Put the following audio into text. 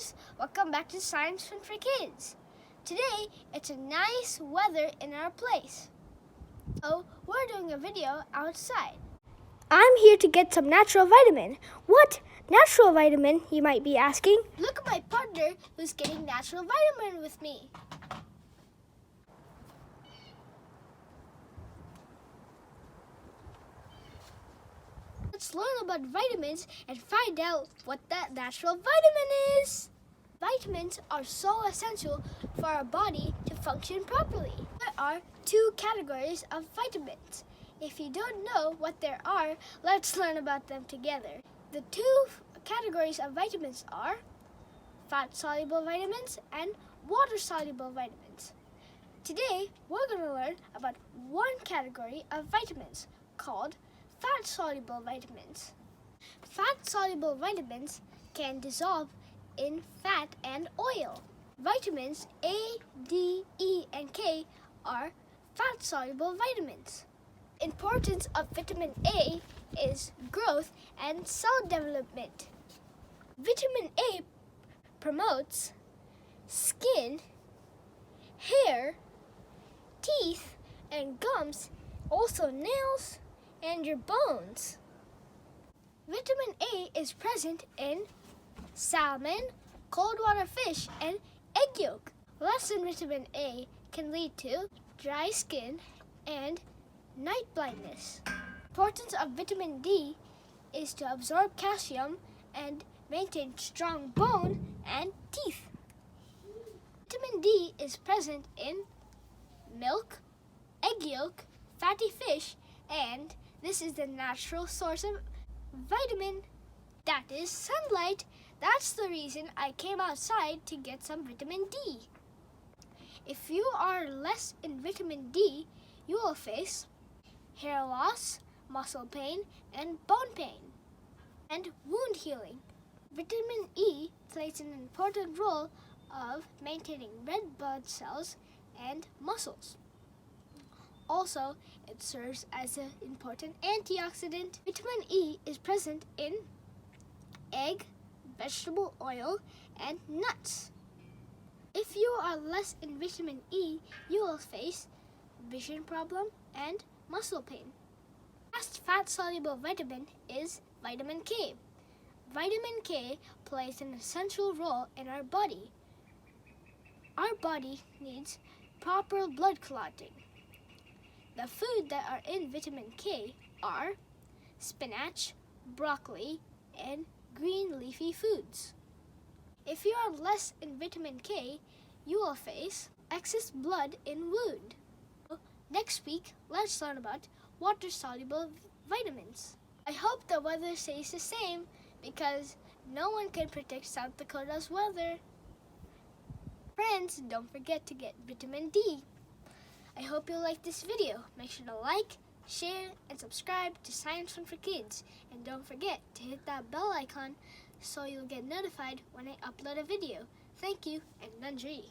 friends, welcome back to Science Fun for Kids. Today, it's a nice weather in our place. So, we're doing a video outside. I'm here to get some natural vitamin. What natural vitamin, you might be asking? Look at my partner who's getting natural vitamin with me. Let's learn about vitamins and find out what that natural vitamin is. Vitamins are so essential for our body to function properly. There are two categories of vitamins. If you don't know what there are, let's learn about them together. The two categories of vitamins are fat-soluble vitamins and water-soluble vitamins. Today, we're going to learn about one category of vitamins called fat-soluble vitamins. Fat-soluble vitamins can dissolve in fat and oil. Vitamins A, D, E, and K are fat-soluble vitamins. Importance of vitamin A is growth and cell development. Vitamin A promotes skin, hair, teeth, and gums, also nails, and your bones. Vitamin A is present in salmon, cold water fish, and egg yolk. Less in vitamin A can lead to dry skin and night blindness. Importance of vitamin D is to absorb calcium and maintain strong bone and teeth. Vitamin D is present in milk, egg yolk, fatty fish, and this is the natural source of vitamin. That is sunlight. That's the reason I came outside to get some vitamin D. If you are less in vitamin D, you will face hair loss, muscle pain, and bone pain, and wound healing. Vitamin E plays an important role of maintaining red blood cells and muscles. Also, it serves as an important antioxidant. Vitamin E is present in egg, vegetable oil, and nuts. If you are less in vitamin E, you will face vision problem and muscle pain. Last fat-soluble vitamin is vitamin K. Vitamin K plays an essential role in our body. Our body needs proper blood clotting. The food that are in vitamin K are spinach, broccoli, and green leafy foods. If you are less in vitamin K, you will face excess blood in wound. Next week, let's learn about water-soluble vitamins. I hope the weather stays the same because no one can predict South Dakota's weather. Friends, don't forget to get vitamin D. I hope you like this video. Make sure to like, share, and subscribe to Science Fun for Kids. And don't forget to hit that bell icon so you'll get notified when I upload a video. Thank you, and Nandri.